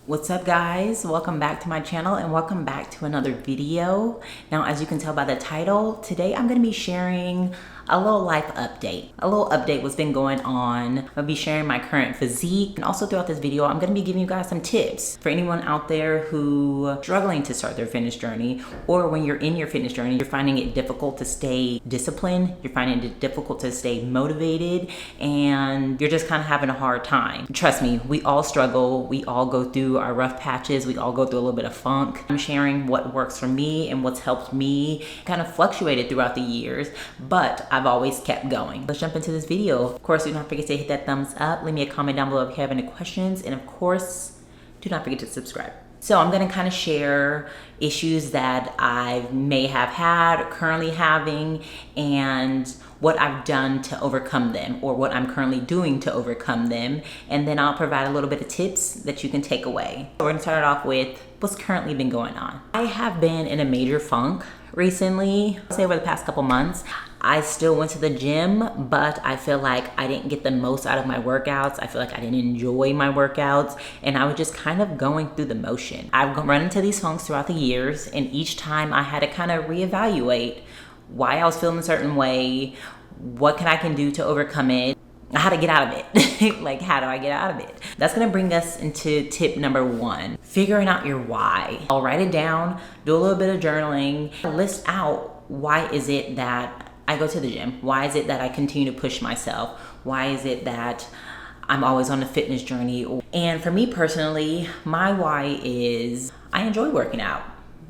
What's up guys? Welcome back to my channel and welcome back to another video. Now, as you can tell by the title, today I'm going to be sharing a little life update. A little update what's been going on. I'll be sharing my current physique, and also throughout this video I'm going to be giving you guys some tips for anyone out there who is struggling to start their fitness journey, or when you're in your fitness journey you're finding it difficult to stay disciplined, you're finding it difficult to stay motivated, and you're just kind of having a hard time. Trust me, we all struggle, we all go through our rough patches, we all go through a little bit of funk. I'm sharing what works for me and what's helped me. Kind of fluctuated throughout the years, but I've always kept going. Let's jump into this video. Of course, do not forget to hit that thumbs up, leave me a comment down below if you have any questions, and of course, do not forget to subscribe. So I'm gonna kind of share issues that I may have had, currently having, and what I've done to overcome them, or what I'm currently doing to overcome them. And then I'll provide a little bit of tips that you can take away. So we're gonna start off with what's currently been going on. I have been in a major funk recently, I'll say over the past couple months. I still went to the gym, but I feel like I didn't get the most out of my workouts. I feel like I didn't enjoy my workouts, and I was just kind of going through the motion. I've run into these funks throughout the years, and each time I had to kind of reevaluate why I was feeling a certain way, what I can do to overcome it, how to get out of it. Like, how do I get out of it? That's gonna bring us into tip number one, figuring out your why. I'll write it down, do a little bit of journaling, list out why is it that I go to the gym? Why is it that I continue to push myself? Why is it that I'm always on a fitness journey? And for me personally, my why is I enjoy working out.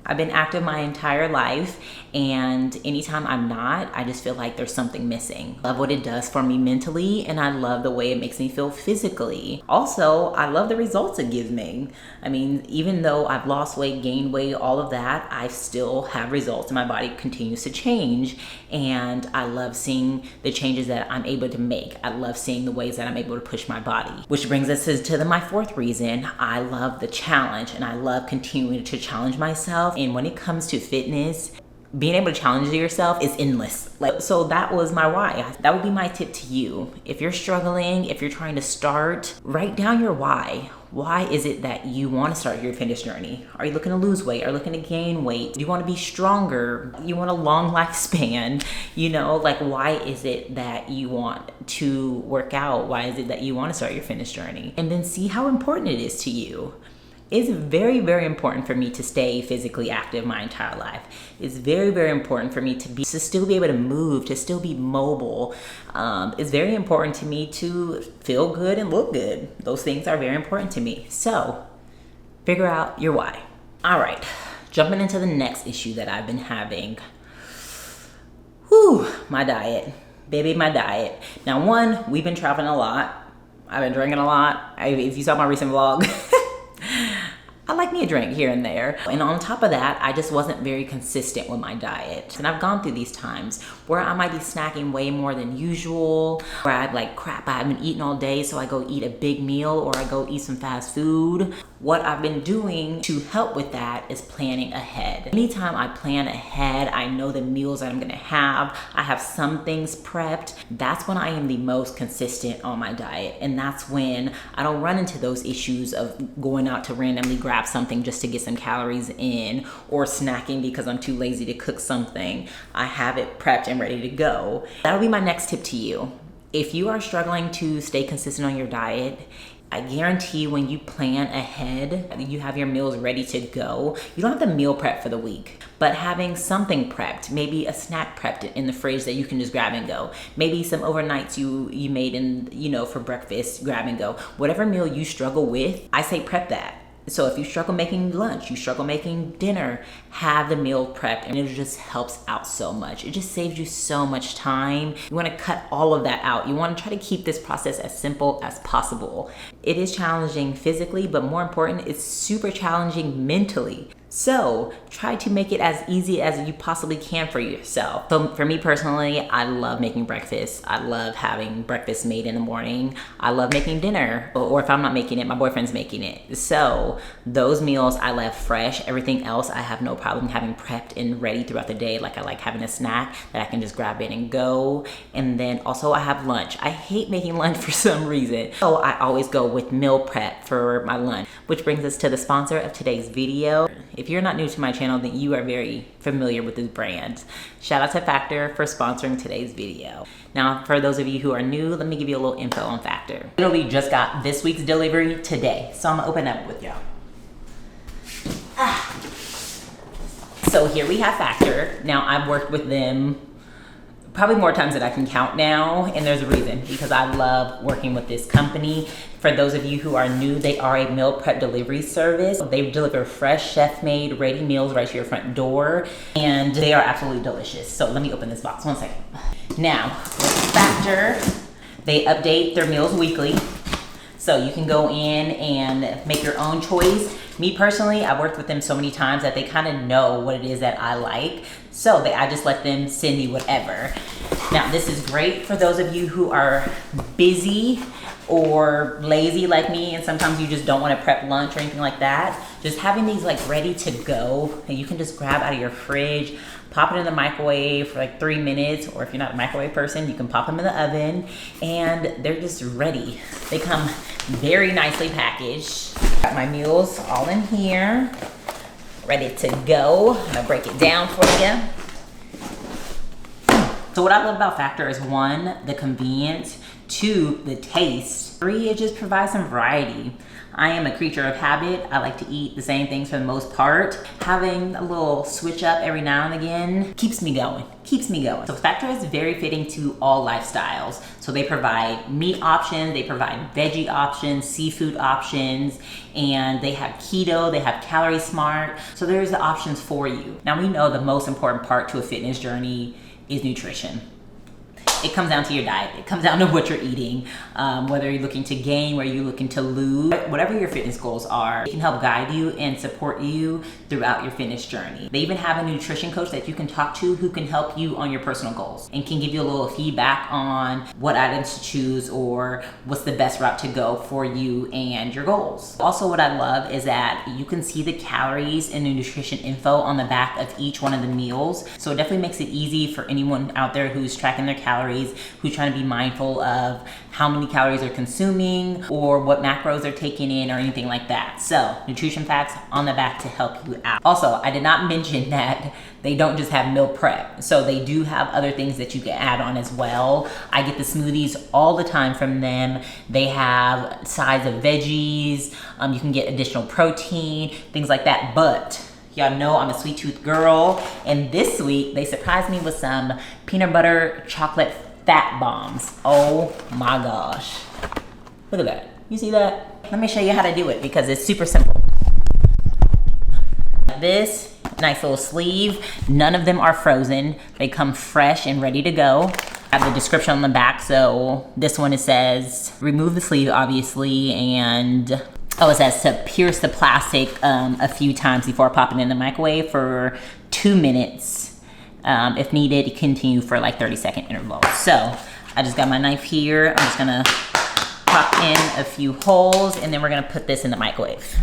I've been active my entire life, and anytime I'm not, I just feel like there's something missing. I love what it does for me mentally, and I love the way it makes me feel physically. Also, I love the results it gives me. I mean, even though I've lost weight, gained weight, all of that, I still have results, and my body continues to change, and I love seeing the changes that I'm able to make. I love seeing the ways that I'm able to push my body. Which brings us to my fourth reason. I love the challenge, and I love continuing to challenge myself. And when it comes to fitness, being able to challenge yourself is endless. So that was my why. That would be my tip to you. If you're struggling, if you're trying to start, write down your why. Why is it that you want to start your fitness journey? Are you looking to lose weight? Are you looking to gain weight? Do you want to be stronger? You want a long lifespan? You know, like, why is it that you want to work out? Why is it that you want to start your fitness journey? And then see how important it is to you. It's very, very important for me to stay physically active my entire life. It's very, very important for me to still be able to move, to still be mobile. It's very important to me to feel good and look good. Those things are very important to me. So figure out your why. All right, jumping into the next issue that I've been having. Whew, my diet. Baby, my diet. Now, one, we've been traveling a lot. I've been drinking a lot. If you saw my recent vlog, I like me a drink here and there. And on top of that, I just wasn't very consistent with my diet. And I've gone through these times where I might be snacking way more than usual, where I'm like, crap, I haven't eaten all day, so I go eat a big meal, or I go eat some fast food. What I've been doing to help with that is planning ahead. Anytime I plan ahead, I know the meals that I'm gonna have. I have some things prepped. That's when I am the most consistent on my diet. And that's when I don't run into those issues of going out to randomly grab something just to get some calories in, or snacking because I'm too lazy to cook something. I have it prepped and ready to go. That'll be my next tip to you. If you are struggling to stay consistent on your diet, I guarantee when you plan ahead, you have your meals ready to go. You don't have to meal prep for the week, but having something prepped, maybe a snack prepped in the fridge that you can just grab and go. Maybe some overnights you made in, for breakfast, grab and go. Whatever meal you struggle with, I say prep that. So if you struggle making lunch, you struggle making dinner, have the meal prepped, and it just helps out so much. It just saves you so much time. You want to cut all of that out. You want to try to keep this process as simple as possible. It is challenging physically, but more important, it's super challenging mentally. So try to make it as easy as you possibly can for yourself. So for me personally, I love making breakfast. I love having breakfast made in the morning. I love making dinner, or if I'm not making it, my boyfriend's making it. So those meals I love fresh. Everything else I have no problem having prepped and ready throughout the day. Like I like having a snack that I can just grab in and go. And then also I have lunch. I hate making lunch for some reason. So I always go with meal prep for my lunch, which brings us to the sponsor of today's video. If you're not new to my channel, then you are very familiar with this brand. Shout out to Factor for sponsoring today's video. Now, for those of you who are new, let me give you a little info on Factor. Literally just got this week's delivery today, so I'm gonna open up with y'all. So here we have Factor. Now, I've worked with them probably more times than I can count now, and there's a reason, because I love working with this company. For those of you who are new, they are a meal prep delivery service. They deliver fresh, chef-made, ready meals right to your front door, and they are absolutely delicious. So let me open this box, one second. Now, with Factor, they update their meals weekly, so you can go in and make your own choice. Me personally, I've worked with them so many times that they kind of know what it is that I like. So I just let them send me whatever. Now, this is great for those of you who are busy or lazy like me, and sometimes you just don't want to prep lunch or anything like that. Just having these like ready to go that you can just grab out of your fridge, pop it in the microwave for like 3 minutes, or if you're not a microwave person, you can pop them in the oven, and they're just ready. They come very nicely packaged. Got my meals all in here, ready to go. I'm gonna break it down for you. So what I love about Factor is 1, the convenience, 2, the taste, 3, it just provides some variety. I am a creature of habit. I like to eat the same things for the most part. Having a little switch up every now and again keeps me going. So Factor is very fitting to all lifestyles. So they provide meat options, they provide veggie options, seafood options, and they have keto, they have calorie smart. So there's the options for you. Now we know the most important part to a fitness journey is nutrition. It comes down to your diet. It comes down to what you're eating, whether you're looking to gain, whether you're looking to lose, whatever your fitness goals are. It can help guide you and support you throughout your fitness journey. They even have a nutrition coach that you can talk to who can help you on your personal goals and can give you a little feedback on what items to choose or what's the best route to go for you and your goals. Also, what I love is that you can see the calories and the nutrition info on the back of each one of the meals. So it definitely makes it easy for anyone out there who's tracking their calories, who's trying to be mindful of how many calories they're consuming or what macros they're taking in or anything like that. So nutrition facts on the back to help you out. Also, I did not mention that they don't just have meal prep. So they do have other things that you can add on as well. I get the smoothies all the time from them. They have sides of veggies. You can get additional protein, things like that. But y'all know I'm a sweet tooth girl, and this week they surprised me with some peanut butter chocolate fat bombs. Oh my gosh. Look at that. You see that? Let me show you how to do it because it's super simple. This nice little sleeve. None of them are frozen. They come fresh and ready to go. I have the description on the back. So this one, it says remove the sleeve obviously, and oh, it says to pierce the plastic a few times before popping in the microwave for 2 minutes. If needed, continue for like 30-second intervals. So I just got my knife here. I'm just gonna pop in a few holes, and then we're gonna put this in the microwave.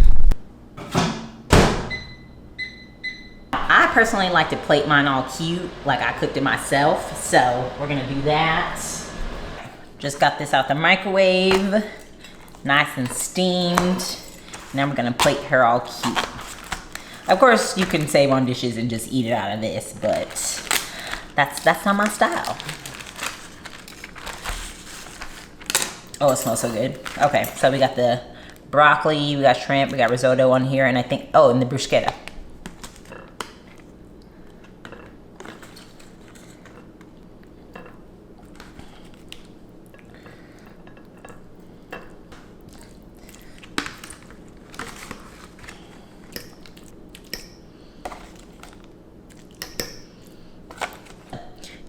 I personally like to plate mine all cute, like I cooked it myself. So we're gonna do that. Just got this out the microwave, nice and steamed. Now we're gonna plate her all cute. Of course, you can save on dishes and just eat it out of this, but that's not my style. Oh, it smells so good. Okay, so we got the broccoli, we got shrimp, we got risotto on here, and I think, oh, and the bruschetta.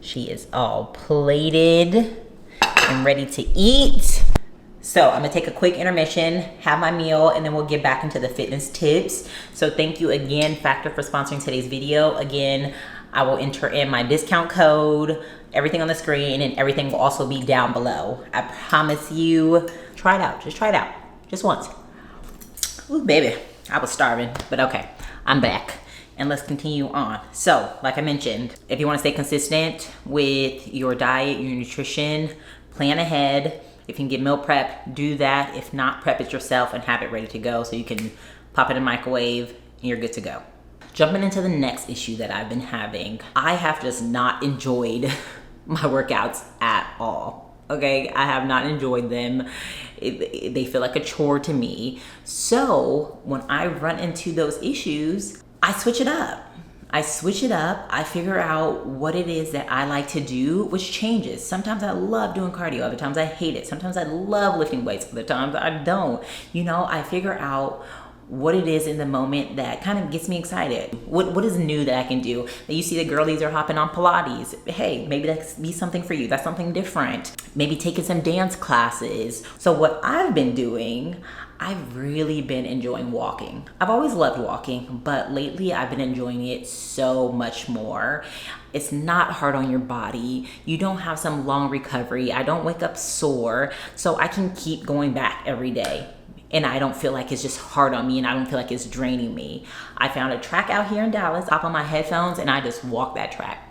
She is all plated and ready to eat. So I'm gonna take a quick intermission, have my meal, and then we'll get back into the fitness tips. So thank you again, Factor, for sponsoring today's video. Again, I will enter in my discount code, everything on the screen, and everything will also be down below. I promise you, try it out, just once. Ooh, baby, I was starving, but okay, I'm back. And let's continue on. So, like I mentioned, if you wanna stay consistent with your diet, your nutrition, plan ahead. If you can get meal prep, do that. If not, prep it yourself and have it ready to go so you can pop it in the microwave and you're good to go. Jumping into the next issue that I've been having, I have just not enjoyed my workouts at all. Okay, I have not enjoyed them. They feel like a chore to me. So when I run into those issues, I switch it up. I figure out what it is that I like to do, which changes. Sometimes I love doing cardio, other times I hate it. Sometimes I love lifting weights, other times I don't. You know, I figure out what it is in the moment that kind of gets me excited. What is new that I can do? That you see the girlies are hopping on Pilates. Hey, maybe that could be something for you. That's something different. Maybe taking some dance classes. So what I've been doing, I've really been enjoying walking. I've always loved walking, but lately I've been enjoying it so much more. It's not hard on your body. You don't have some long recovery. I don't wake up sore, so I can keep going back every day. And I don't feel like it's just hard on me, and I don't feel like it's draining me. I found a track out here in Dallas, hop on my headphones, and I just walk that track.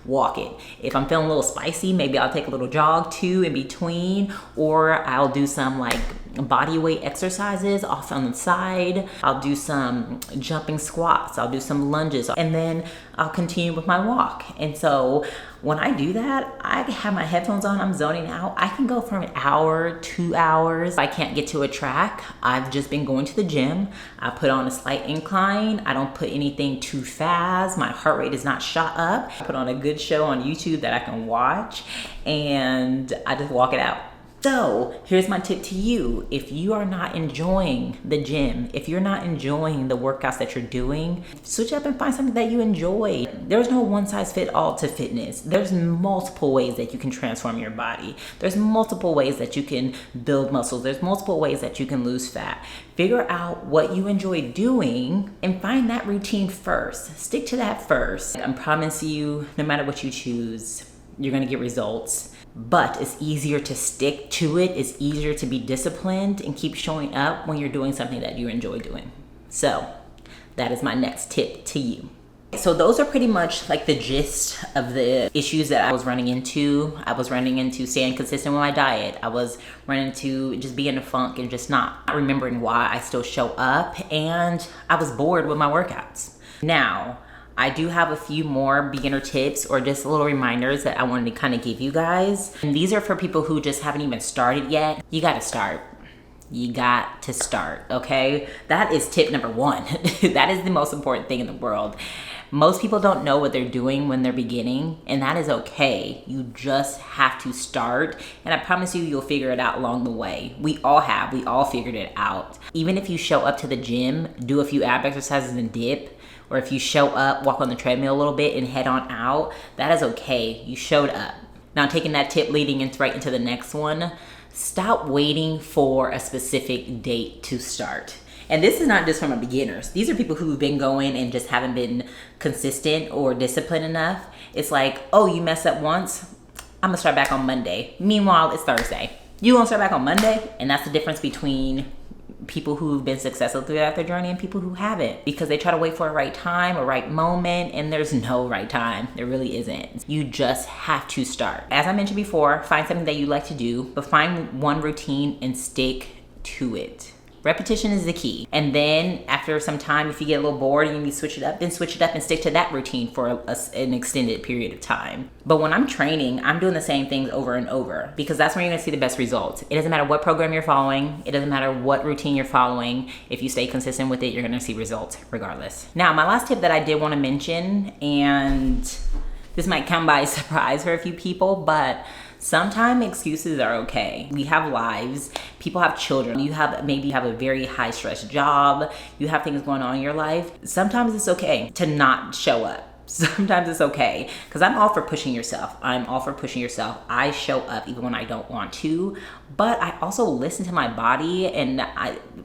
Walk it. If I'm feeling a little spicy, maybe I'll take a little jog too in between, or I'll do some like body weight exercises off on the side. I'll do some jumping squats. I'll do some lunges, and then I'll continue with my walk. And so when I do that, I have my headphones on, I'm zoning out. I can go for an hour, 2 hours. If I can't get to a track, I've just been going to the gym. I put on a slight incline. I don't put anything too fast. My heart rate is not shot up. I put on a good show on YouTube that I can watch, and I just walk it out. So here's my tip to you. If you are not enjoying the gym, if you're not enjoying the workouts that you're doing, switch up and find something that you enjoy. There's no one size fit all to fitness. There's multiple ways that you can transform your body. There's multiple ways that you can build muscles. There's multiple ways that you can lose fat. Figure out what you enjoy doing and find that routine first. Stick to that first. I promise you, no matter what you choose, you're gonna get results. But it's easier to stick to it. It's easier to be disciplined and keep showing up when you're doing something that you enjoy doing. So that is my next tip to you. So those are pretty much like the gist of the issues that I was running into. I was running into staying consistent with my diet. I was running into just being in a funk and just not remembering why I still show up. And I was bored with my workouts. Now, I do have a few more beginner tips or just little reminders that I wanted to kind of give you guys. And these are for people who just haven't even started yet. You got to start. You got to start, okay? That is tip number one. That is the most important thing in the world. Most people don't know what they're doing when they're beginning, and that is okay. You just have to start, and I promise you, you'll figure it out along the way. We all figured it out. Even if you show up to the gym, do a few ab exercises and dip, or if you show up, walk on the treadmill a little bit and head on out, that is okay. You showed up. Now, taking that tip leading right into the next one, stop waiting for a specific date to start. And this is not just from beginners. These are people who've been going and just haven't been consistent or disciplined enough. It's like, oh, you messed up once, I'm gonna start back on Monday. Meanwhile, it's Thursday. You gonna start back on Monday? And that's the difference between people who've been successful throughout their journey and people who haven't, because they try to wait for a right time, a right moment, and there's no right time. There really isn't. You just have to start. As I mentioned before, find something that you like to do, but find one routine and stick to it. Repetition is the key. And then after some time, if you get a little bored and you need to switch it up, then switch it up and stick to that routine for an extended period of time. But when I'm training, I'm doing the same things over and over, because that's when you're gonna see the best results. It doesn't matter what program you're following. It doesn't matter what routine you're following. If you stay consistent with it, you're gonna see results regardless. Now, my last tip that I did wanna mention, and this might come by surprise for a few people, but sometimes excuses are okay. We have lives, people have children, maybe you have a very high stress job, you have things going on in your life. Sometimes it's okay to not show up. Sometimes it's okay, because I'm all for pushing yourself. I'm all for pushing yourself. I show up even when I don't want to, but I also listen to my body and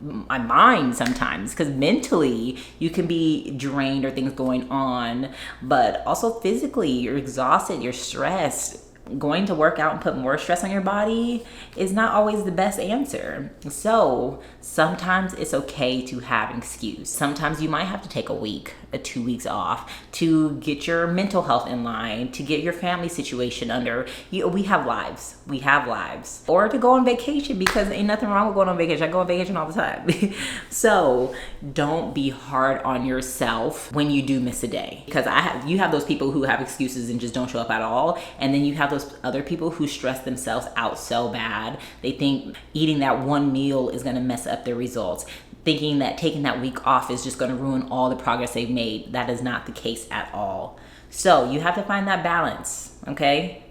my mind sometimes, because mentally you can be drained or things going on, but also physically you're exhausted, you're stressed. Going to work out and put more stress on your body is not always the best answer. So sometimes it's okay to have an excuse. Sometimes you might have to take a week, 2 weeks off to get your mental health in line, to get your family situation under. We have lives. We have lives. Or to go on vacation, because ain't nothing wrong with going on vacation. I go on vacation all the time. So don't be hard on yourself when you do miss a day, because you have those people who have excuses and just don't show up at all, and then you have those other people who stress themselves out so bad they think eating that one meal is going to mess up their results, thinking that taking that week off is just going to ruin all the progress they've made. That is not the case at all. So you have to find that balance, okay?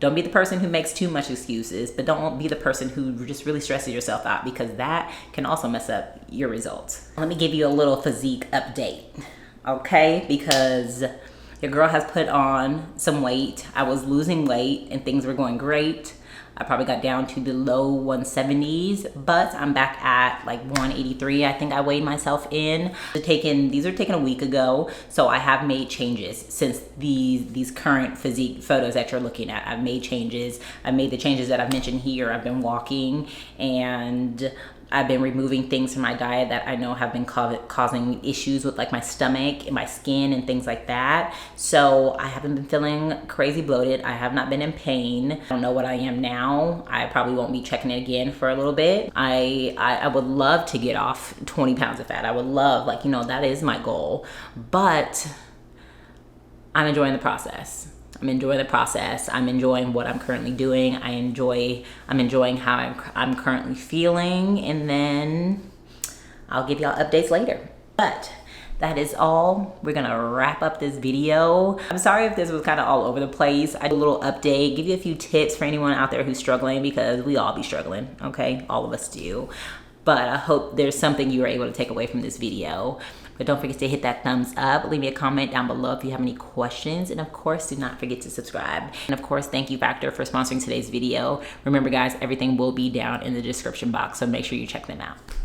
Don't be the person who makes too much excuses, but don't be the person who just really stresses yourself out, because that can also mess up your results. Let me give you a little physique update, okay? Because your girl has put on some weight. I was losing weight and things were going great. I probably got down to the low 170s, but I'm back at like 183. I think I weighed myself in. These are taken a week ago, so I have made changes since these current physique photos that you're looking at. I've made changes. I made the changes that I've mentioned here. I've been walking, and I've been removing things from my diet that I know have been causing issues with like my stomach and my skin and things like that. So I haven't been feeling crazy bloated. I have not been in pain. I don't know what I am now. I probably won't be checking it again for a little bit. I would love to get off 20 pounds of fat. I would love, like, that is my goal, but I'm enjoying the process. I'm enjoying the process. I'm enjoying what I'm currently doing. I'm enjoying how I'm currently feeling, and then I'll give y'all updates later. But that is all. We're gonna wrap up this video. I'm sorry if this was kind of all over the place. I did a little update, give you a few tips for anyone out there who's struggling, because we all be struggling, okay? All of us do. But I hope there's something you were able to take away from this video. But don't forget to hit that thumbs up. Leave me a comment down below if you have any questions. And of course, do not forget to subscribe. And of course, thank you Factor for sponsoring today's video. Remember guys, everything will be down in the description box, so make sure you check them out.